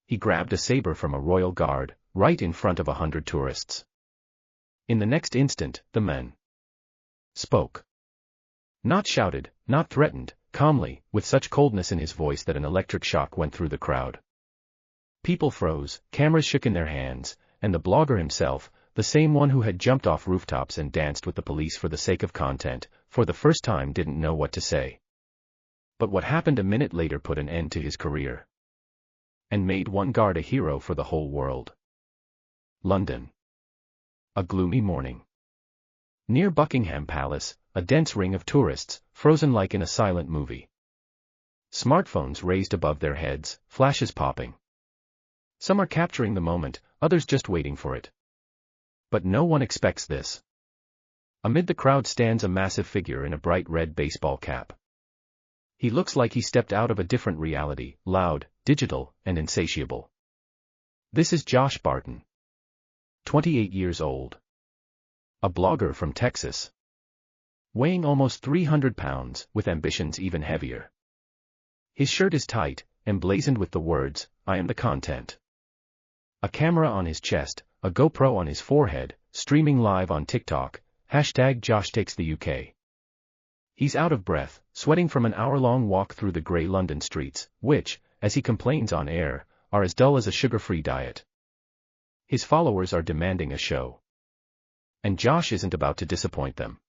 He grabbed a saber from a royal guard, right in front of 100 tourists. In the next instant, the man spoke. Not shouted, not threatened, calmly, with such coldness in his voice that an electric shock went through the crowd. People froze, cameras shook in their hands, and the blogger himself, the same one who had jumped off rooftops and danced with the police for the sake of content, for the first time didn't know what to say. But what happened a minute later put an end to his career. And made one guard a hero for the whole world. London. A gloomy morning. Near Buckingham Palace, a dense ring of tourists, frozen like in a silent movie. Smartphones raised above their heads, flashes popping. Some are capturing the moment, others just waiting for it. But no one expects this. Amid the crowd stands a massive figure in a bright red baseball cap. He looks like he stepped out of a different reality, loud, digital, and insatiable. This is Josh Barton. 28 years old. A blogger from Texas. Weighing almost 300 pounds, with ambitions even heavier. His shirt is tight, emblazoned with the words, "I am the content." A camera on his chest, a GoPro on his forehead, streaming live on TikTok, #JoshTakesTheUK. He's out of breath, sweating from an hour-long walk through the grey London streets, which, as he complains on air, are as dull as a sugar-free diet. His followers are demanding a show. And Josh isn't about to disappoint them.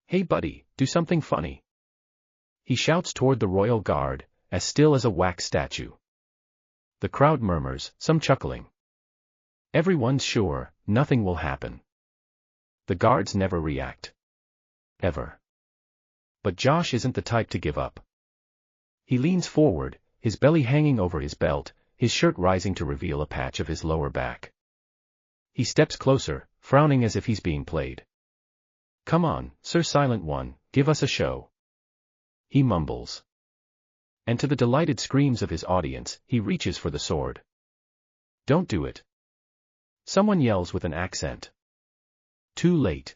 "Hey buddy, do something funny." He shouts toward the royal guard, as still as a wax statue. The crowd murmurs, some chuckling. Everyone's sure, nothing will happen. The guards never react. Ever. But Josh isn't the type to give up. He leans forward, his belly hanging over his belt, his shirt rising to reveal a patch of his lower back. He steps closer, frowning as if he's being played. "Come on, Sir Silent One, give us a show," he mumbles. And to the delighted screams of his audience, he reaches for the sword. "Don't do it," someone yells with an accent. Too late.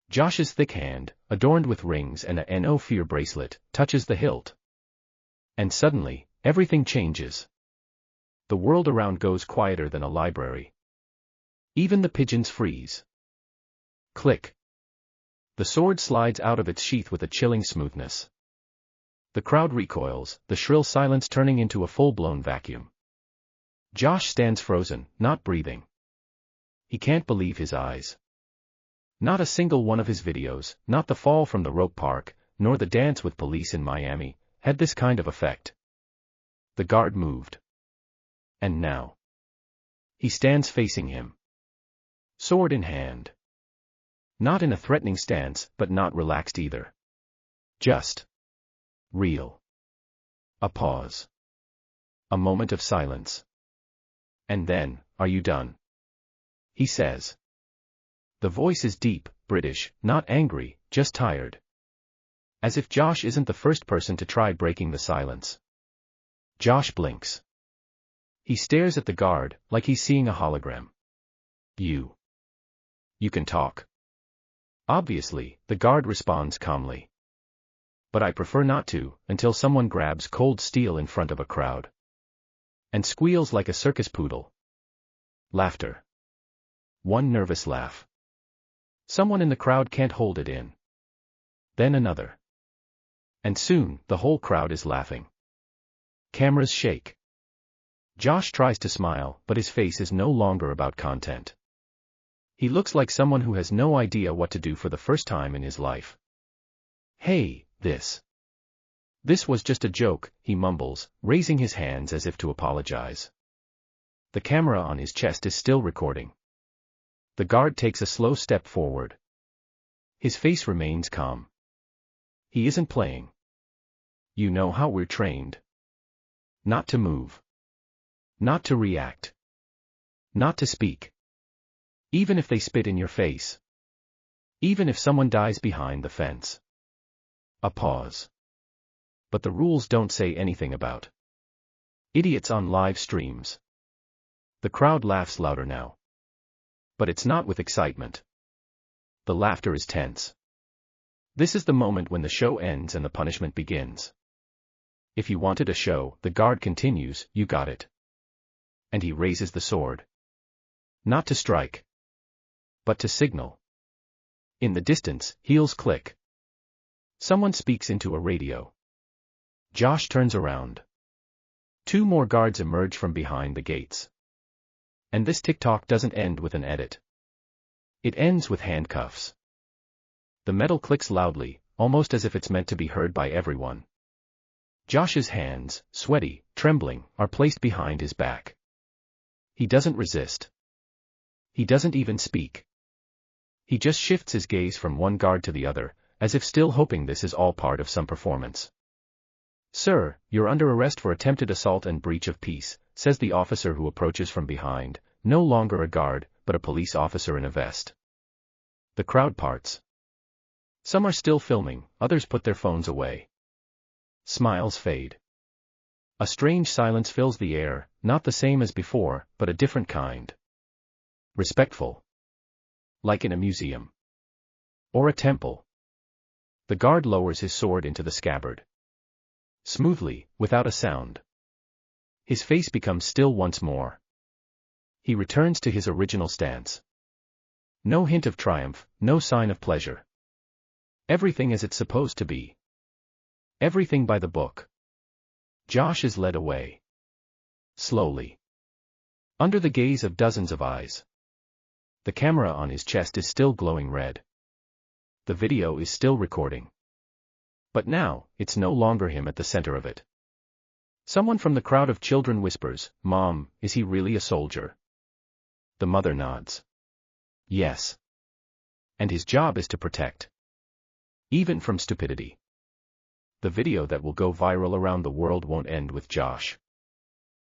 Josh's thick hand, adorned with rings and a no fear bracelet, touches the hilt. And suddenly, everything changes. The world around goes quieter than a library. Even the pigeons freeze. Click. The sword slides out of its sheath with a chilling smoothness. The crowd recoils, the shrill silence turning into a full-blown vacuum. Josh stands frozen, not breathing. He can't believe his eyes. Not a single one of his videos, not the fall from the rope park, nor the dance with police in Miami, had this kind of effect. The guard moved. And now. He stands facing him. Sword in hand. Not in a threatening stance, but not relaxed either. Just. Real. A pause. A moment of silence. And then, "Are you done?" he says. The voice is deep, British, not angry, just tired. As if Josh isn't the first person to try breaking the silence. Josh blinks. He stares at the guard, like he's seeing a hologram. You can talk." Obviously, the guard responds calmly. "But I prefer not to, until someone grabs cold steel in front of a crowd." And squeals like a circus poodle. Laughter. One nervous laugh. Someone in the crowd can't hold it in. Then another. And soon, the whole crowd is laughing. Cameras shake. Josh tries to smile, but his face is no longer about content. He looks like someone who has no idea what to do for the first time in his life. "Hey, this was just a joke," he mumbles, raising his hands as if to apologize. The camera on his chest is still recording. The guard takes a slow step forward. His face remains calm. He isn't playing. "You know how we're trained. Not to move. Not to react. Not to speak. Even if they spit in your face. Even if someone dies behind the fence." A pause. But the rules don't say anything about idiots on live streams. The crowd laughs louder now. But it's not with excitement. The laughter is tense. This is the moment when the show ends and the punishment begins. "If you wanted a show," the guard continues, "you got it. And he raises the sword. Not to strike, but to signal. In the distance, heels click. Someone speaks into a radio. Josh turns around. 2 more guards emerge from behind the gates. And this TikTok doesn't end with an edit. It ends with handcuffs. The metal clicks loudly, almost as if it's meant to be heard by everyone. Josh's hands, sweaty, trembling, are placed behind his back. He doesn't resist. He doesn't even speak. He just shifts his gaze from one guard to the other, as if still hoping this is all part of some performance. "Sir, you're under arrest for attempted assault and breach of peace," says the officer who approaches from behind, no longer a guard, but a police officer in a vest. The crowd parts. Some are still filming, others put their phones away. Smiles fade. A strange silence fills the air, not the same as before, but a different kind. Respectful. Like in a museum. Or a temple. The guard lowers his sword into the scabbard. Smoothly, without a sound. His face becomes still once more. He returns to his original stance. No hint of triumph, no sign of pleasure. Everything as it's supposed to be. Everything by the book. Josh is led away. Slowly. Under the gaze of dozens of eyes. The camera on his chest is still glowing red. The video is still recording. But now, it's no longer him at the center of it. Someone from the crowd of children whispers, "Mom, is he really a soldier?" The mother nods. Yes. And his job is to protect. Even from stupidity. The video that will go viral around the world won't end with Josh.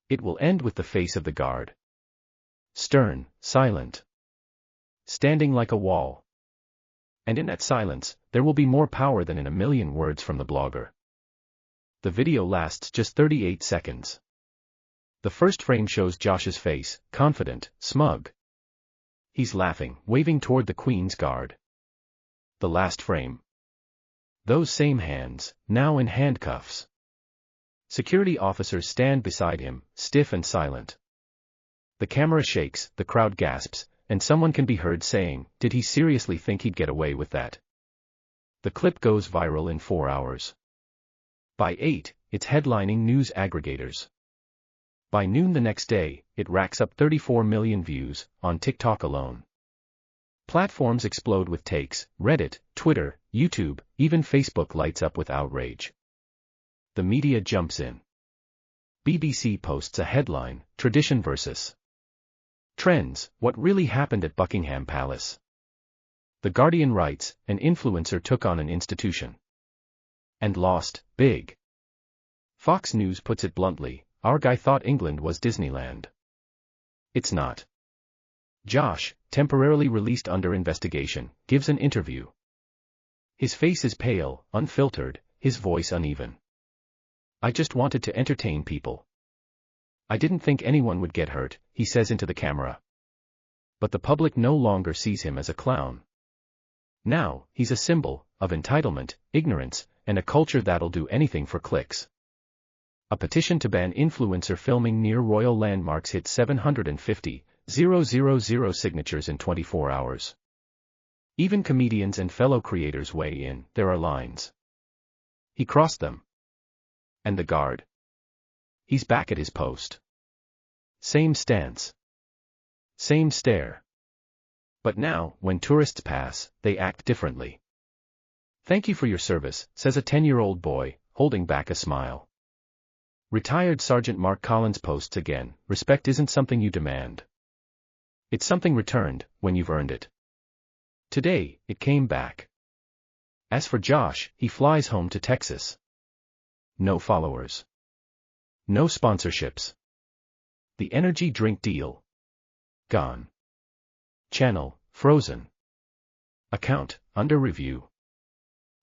It will end with the face of the guard. Stern, silent. Standing like a wall. And in that silence, there will be more power than in a million words from the blogger. The video lasts just 38 seconds. The first frame shows Josh's face, confident, smug. He's laughing, waving toward the Queen's Guard. The last frame. Those same hands, now in handcuffs. Security officers stand beside him, stiff and silent. The camera shakes, the crowd gasps, and someone can be heard saying, "Did he seriously think he'd get away with that?" The clip goes viral in 4 hours. By 8, it's headlining news aggregators. By noon the next day, it racks up 34 million views, on TikTok alone. Platforms explode with takes, Reddit, Twitter, YouTube, even Facebook lights up with outrage. The media jumps in. BBC posts a headline, "Tradition versus Trends, what really happened at Buckingham Palace?" The Guardian writes, "An influencer took on an institution. And lost, big." Fox News puts it bluntly, "Our guy thought England was Disneyland." It's not. Josh, temporarily released under investigation, gives an interview. His face is pale, unfiltered, his voice uneven. "I just wanted to entertain people. I didn't think anyone would get hurt," he says into the camera. But the public no longer sees him as a clown. Now, he's a symbol of entitlement, ignorance, and a culture that'll do anything for clicks. A petition to ban influencer filming near royal landmarks hit 750,000 signatures in 24 hours. Even comedians and fellow creators weigh in, there are lines. He crossed them. And the guard? He's back at his post. Same stance. Same stare. But now, when tourists pass, they act differently. "Thank you for your service," says a 10-year-old boy, holding back a smile. Retired Sergeant Mark Collins posts again, "Respect isn't something you demand. It's something returned, when you've earned it." Today, it came back. As for Josh, he flies home to Texas. No followers. No sponsorships. The energy drink deal. Gone. Channel, frozen. Account, under review.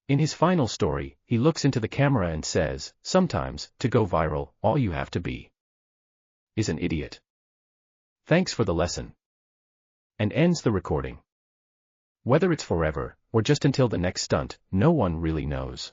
In his final story, he looks into the camera and says, "Sometimes, to go viral, all you have to be is an idiot. Thanks for the lesson." And ends the recording. Whether it's forever, or just until the next stunt, no one really knows.